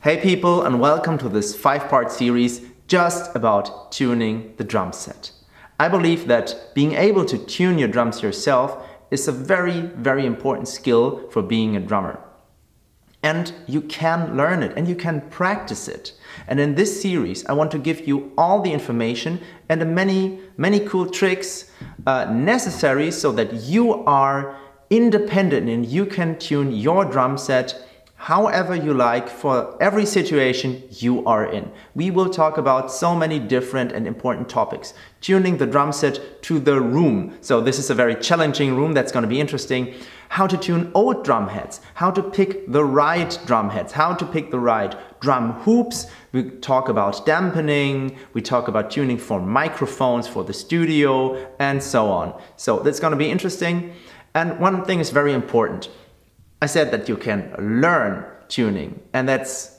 Hey people, and welcome to this 5-part series just about tuning the drum set. I believe that being able to tune your drums yourself is a very important skill for being a drummer. And you can learn it and you can practice it. And in this series I want to give you all the information and the many cool tricks necessary so that you are independent and you can tune your drum set however you like for every situation you are in. We will talk about so many different and important topics. Tuning the drum set to the room. So this is a very challenging room that's going to be interesting. How to tune old drum heads. How to pick the right drum heads. How to pick the right drum hoops. We talk about dampening. We talk about tuning for microphones for the studio and so on. So that's going to be interesting. And one thing is very important. I said that you can learn tuning, and that's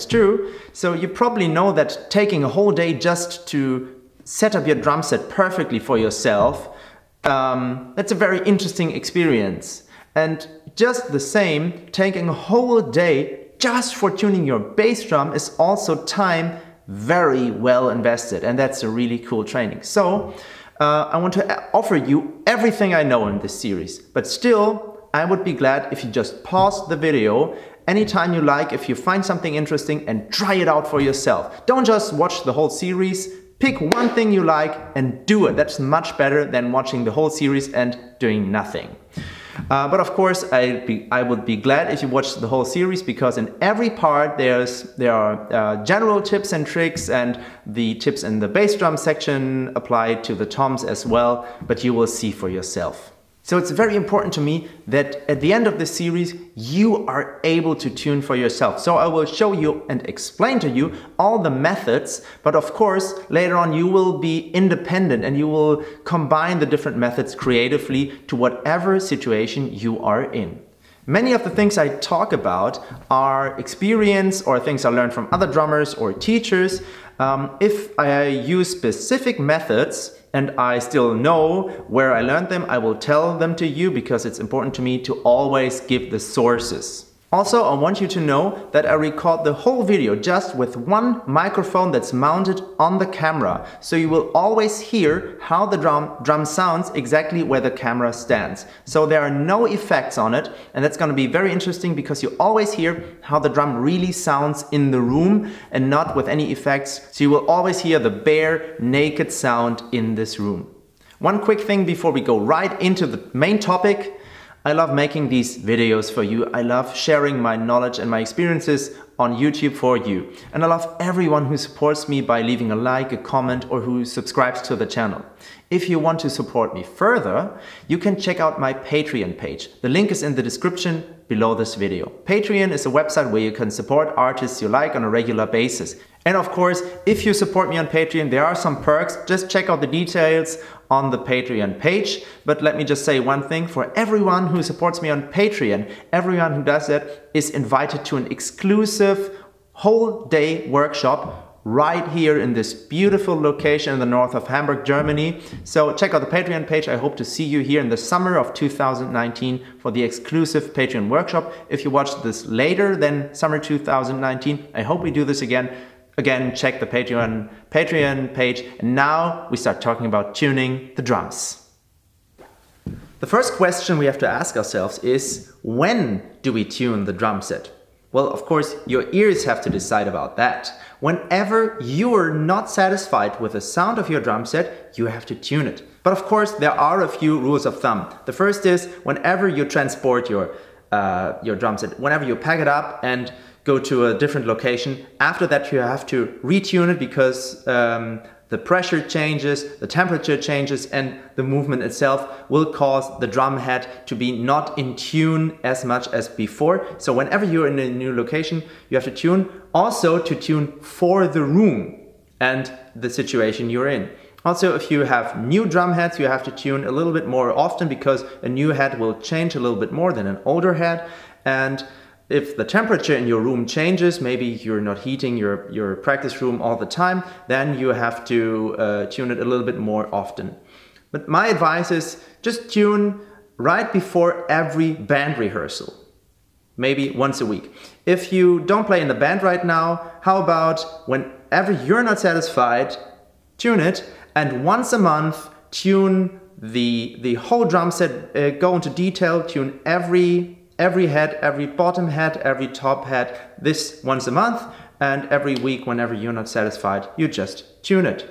true. So you probably know that taking a whole day just to set up your drum set perfectly for yourself, that's a very interesting experience. And just the same, taking a whole day just for tuning your bass drum is also time very well invested, and that's a really cool training. So I want to offer you everything I know in this series, but still I would be glad if you just pause the video anytime you like, if you find something interesting, and try it out for yourself. Don't just watch the whole series, pick one thing you like and do it. That's much better than watching the whole series and doing nothing. But of course I would be glad if you watched the whole series, because in every part there are general tips and tricks, and the tips in the bass drum section apply to the toms as well, but you will see for yourself. So it's very important to me that at the end of this series you are able to tune for yourself. So I will show you and explain to you all the methods, but of course later on you will be independent and you will combine the different methods creatively to whatever situation you are in. Many of the things I talk about are experience or things I learned from other drummers or teachers. If I use specific methods and I still know where I learned them, I will tell them to you, because it's important to me to always give the sources. Also, I want you to know that I record the whole video just with one microphone that's mounted on the camera. So you will always hear how the drum sounds exactly where the camera stands. So there are no effects on it, and that's going to be very interesting because you always hear how the drum really sounds in the room and not with any effects. So you will always hear the bare, naked sound in this room. One quick thing before we go right into the main topic. I love making these videos for you. I love sharing my knowledge and my experiences on YouTube for you. And I love everyone who supports me by leaving a like, a comment, or who subscribes to the channel. If you want to support me further, you can check out my Patreon page. The link is in the description below this video. Patreon is a website where you can support artists you like on a regular basis. And of course, if you support me on Patreon, there are some perks. Just check out the details on the Patreon page. But let me just say one thing: for everyone who supports me on Patreon, everyone who does that is invited to an exclusive whole day workshop right here in this beautiful location in the north of Hamburg, Germany. So check out the Patreon page. I hope to see you here in the summer of 2019 for the exclusive Patreon workshop. If you watch this later than summer 2019, I hope we do this again. Again, check the Patreon page. And now we start talking about tuning the drums. The first question we have to ask ourselves is, when do we tune the drum set? Well, of course, your ears have to decide about that. Whenever you are not satisfied with the sound of your drum set, you have to tune it. But of course, there are a few rules of thumb. The first is, whenever you transport your drum set, whenever you pack it up and go to a different location, after that you have to retune it, because the pressure changes, the temperature changes, and the movement itself will cause the drum head to be not in tune as much as before. So whenever you're in a new location, you have to tune, also to tune for the room and the situation you're in. Also, if you have new drum heads, you have to tune a little bit more often, because a new head will change a little bit more than an older head. And if the temperature in your room changes, maybe you're not heating your practice room all the time, then you have to tune it a little bit more often. But my advice is just tune right before every band rehearsal. maybe once a week. If you don't play in the band right now, how about whenever you're not satisfied, tune it, and once a month tune the whole drum set, go into detail, tune every head, every bottom head, every top head, this once a month, and every week whenever you're not satisfied, you just tune it.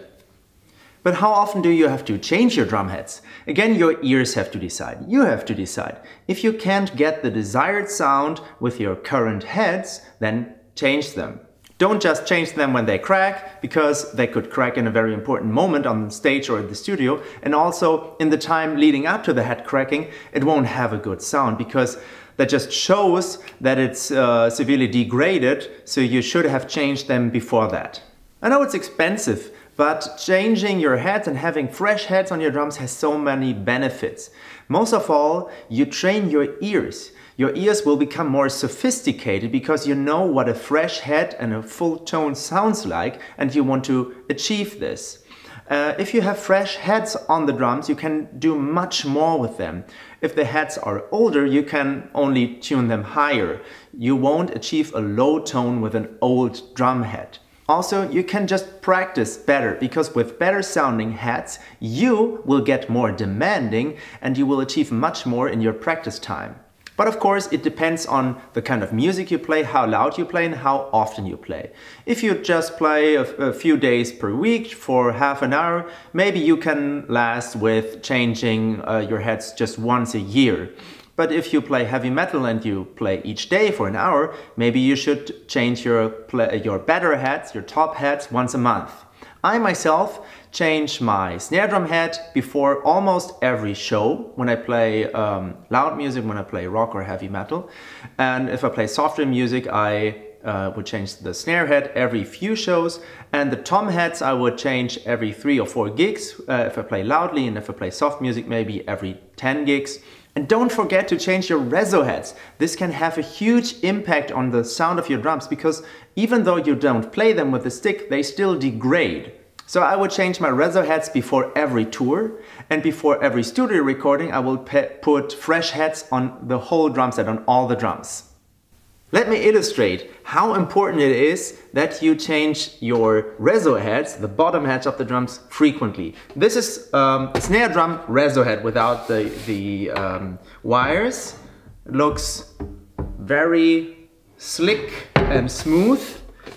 But how often do you have to change your drum heads? Again, your ears have to decide. You have to decide. If you can't get the desired sound with your current heads, then change them. Don't just change them when they crack, because they could crack in a very important moment on stage or in the studio. And also in the time leading up to the head cracking, it won't have a good sound, because that just shows that it's severely degraded, so you should have changed them before that. I know it's expensive, but changing your heads and having fresh heads on your drums has so many benefits. Most of all, you train your ears. Your ears will become more sophisticated because you know what a fresh head and a full tone sounds like, and you want to achieve this. If you have fresh heads on the drums, you can do much more with them. If the heads are older, you can only tune them higher. You won't achieve a low tone with an old drum head. Also, you can just practice better, because with better sounding heads, you will get more demanding and you will achieve much more in your practice time. But of course, it depends on the kind of music you play, how loud you play, and how often you play. If you just play a few days per week for half an hour, maybe you can last with changing your heads just once a year. But if you play heavy metal and you play each day for an hour, maybe you should change your better heads, your top heads, once a month. I myself change my snare drum head before almost every show when I play loud music, when I play rock or heavy metal. And if I play softer music, I would change the snare head every few shows, and the tom heads I would change every 3 or 4 gigs if I play loudly, and if I play soft music, maybe every 10 gigs. And don't forget to change your reso heads. This can have a huge impact on the sound of your drums, because even though you don't play them with the stick, they still degrade. So I would change my reso heads before every tour, and before every studio recording I will put fresh heads on the whole drum set, on all the drums. Let me illustrate how important it is that you change your reso heads, the bottom heads of the drums, frequently. This is a snare drum reso head without the wires. It looks very slick and smooth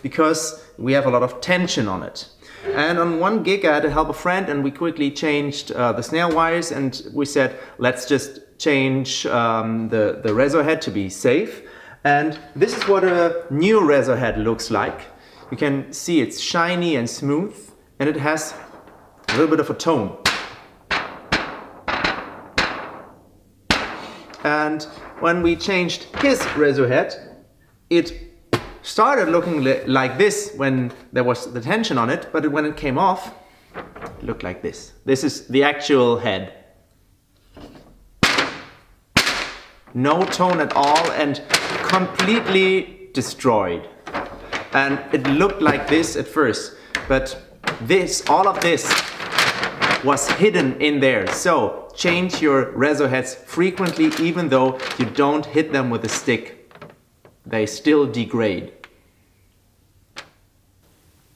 because we have a lot of tension on it. And on one gig I had to help a friend, and we quickly changed the snare wires, and we said, let's just change the reso head to be safe. And this is what a new reso head looks like. You can see it's shiny and smooth, and it has a little bit of a tone. And when we changed his reso head, it started looking like this when there was the tension on it, but when it came off, it looked like this. This is the actual head. No tone at all and completely destroyed. And it looked like this at first, but all of this was hidden in there. So change your reso heads frequently, even though you don't hit them with a stick. They still degrade.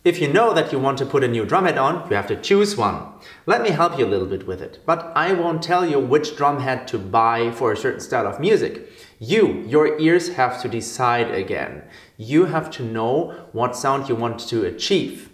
If you know that you want to put a new drum head on, you have to choose one. Let me help you a little bit with it, but I won't tell you which drum head to buy for a certain style of music. Your ears have to decide again. You have to know what sound you want to achieve.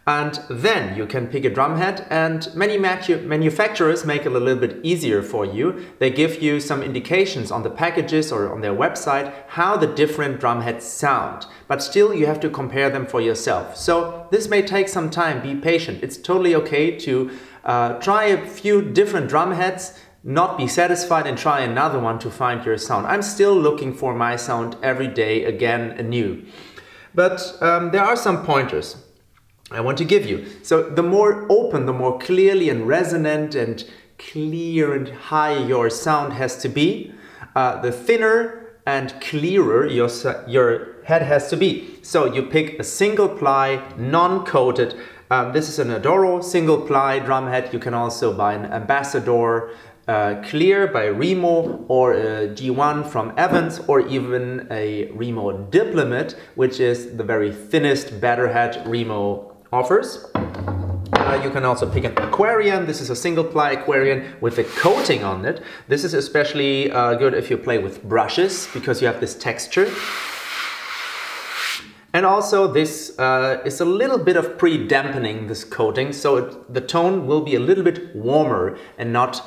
And then you can pick a drum head, and many manufacturers make it a little bit easier for you. They give you some indications on the packages or on their website how the different drum heads sound, but still you have to compare them for yourself. So this may take some time, be patient. It's totally okay to try a few different drum heads, not be satisfied, and try another one to find your sound. I'm still looking for my sound every day, again anew. But there are some pointers I want to give you. So the more open, the more clearly and resonant and clear and high your sound has to be, the thinner and clearer your head has to be. So you pick a single ply, non-coated. This is an Adoro single ply drum head. You can also buy an Ambassador Clear by Remo, or a G1 from Evans, or even a Remo Diplomat, which is the very thinnest batter head Remo offers. You can also pick an Aquarian. This is a single ply Aquarian with a coating on it. This is especially good if you play with brushes, because you have this texture. And also this is a little bit of pre-dampening, this coating, so the tone will be a little bit warmer and not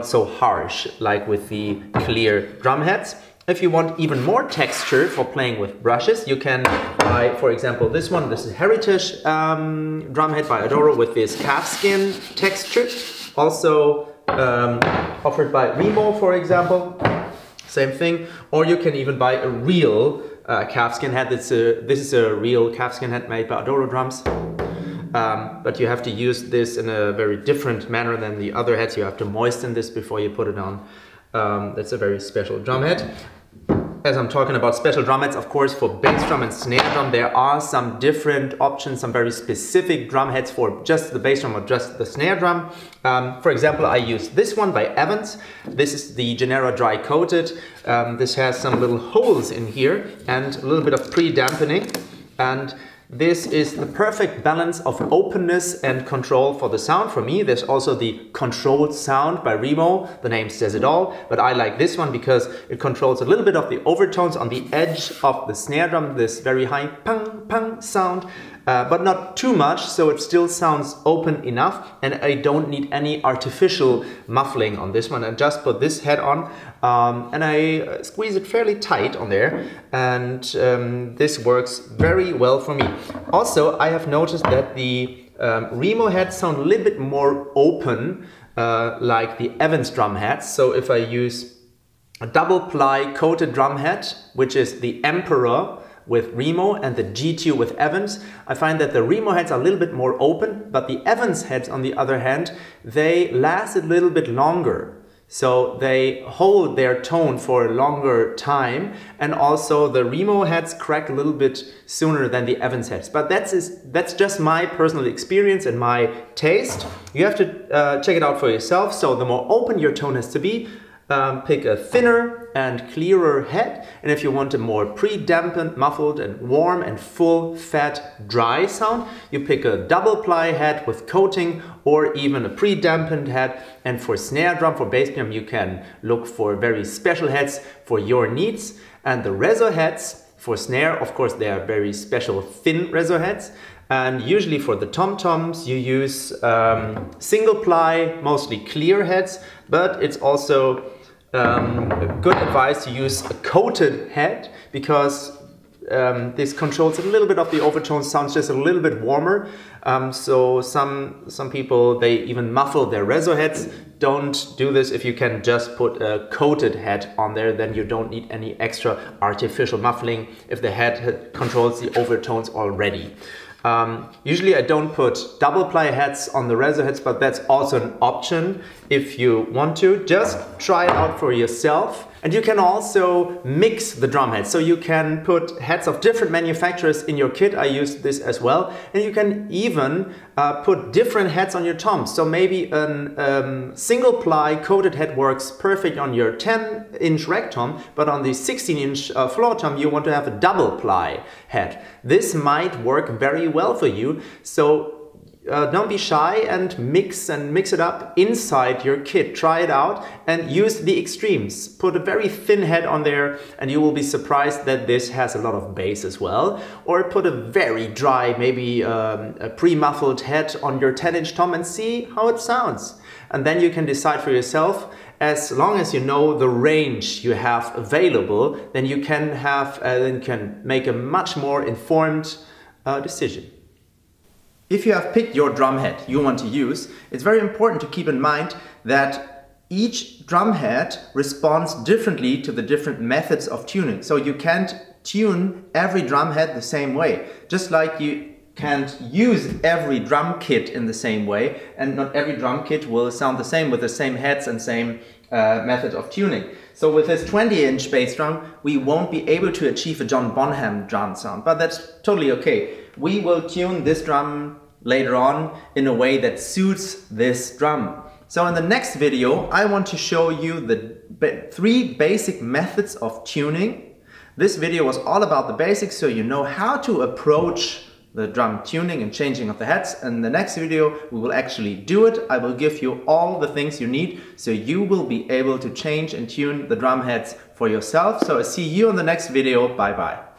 so harsh like with the clear drum heads. If you want even more texture for playing with brushes, you can buy, for example, this one. This is Heritage drumhead by Adoro with this calfskin texture. Also offered by Remo, for example. Same thing. Or you can even buy a real calfskin head. This is a real calfskin head made by Adoro drums. But you have to use this in a very different manner than the other heads. You have to moisten this before you put it on. That's a very special drum head. As I'm talking about special drum heads, of course, for bass drum and snare drum, there are some different options, some very specific drum heads for just the bass drum or just the snare drum. For example, I use this one by Evans. This is the Genera Dry Coated. This has some little holes in here and a little bit of pre-dampening. And this is the perfect balance of openness and control for the sound. For me, there's also the controlled sound by Remo. The name says it all, but I like this one because it controls a little bit of the overtones on the edge of the snare drum, this very high pang pang sound, but not too much, so it still sounds open enough, and I don't need any artificial muffling on this one. I just put this head on and I squeeze it fairly tight on there, and this works very well for me. Also, I have noticed that the Remo heads sound a little bit more open, like the Evans drum heads. So if I use a double ply coated drum head, which is the Emperor with Remo and the G2 with Evans, I find that the Remo heads are a little bit more open, but the Evans heads, on the other hand, they last a little bit longer. So they hold their tone for a longer time, and also the Remo heads crack a little bit sooner than the Evans heads. But that's just my personal experience and my taste. You have to check it out for yourself. So the more open your tone has to be, pick a thinner and clearer head, and if you want a more pre-dampened, muffled and warm and full, fat, dry sound, you pick a double ply head with coating, or even a pre-dampened head. And for snare drum, for bass drum, you can look for very special heads for your needs. And the reso heads for snare, of course, they are very special thin reso heads. And usually for the tom-toms you use single ply, mostly clear heads, but it's also good advice to use a coated head, because this controls a little bit of the overtones, sounds just a little bit warmer. So some people, they even muffle their reso heads. Don't do this. If you can just put a coated head on there, then you don't need any extra artificial muffling if the head controls the overtones already. Usually I don't put double ply heads on the reso heads, but that's also an option if you want to. Just try it out for yourself. And you can also mix the drum heads. So you can put heads of different manufacturers in your kit. I use this as well. And you can even put different heads on your toms. So maybe a single ply coated head works perfect on your 10-inch rag tom, but on the 16-inch floor tom you want to have a double ply head. This might work very well for you. So don't be shy and mix it up inside your kit. Try it out and use the extremes. Put a very thin head on there and you will be surprised that this has a lot of bass as well. Or put a very dry, maybe a pre-muffled head on your 10-inch tom and see how it sounds. And then you can decide for yourself. As long as you know the range you have available, then you can make a much more informed decision. If you have picked your drum head you want to use, it's very important to keep in mind that each drum head responds differently to the different methods of tuning. So you can't tune every drum head the same way. Just like you can't use every drum kit in the same way, and not every drum kit will sound the same with the same heads and same method of tuning. So with this 20-inch bass drum, we won't be able to achieve a John Bonham drum sound, but that's totally okay. We will tune this drum later on in a way that suits this drum. So in the next video, I want to show you the 3 basic methods of tuning. This video was all about the basics, so you know how to approach the drum tuning and changing of the heads. In the next video, we will actually do it. I will give you all the things you need, so you will be able to change and tune the drum heads for yourself. So I see you in the next video. Bye bye.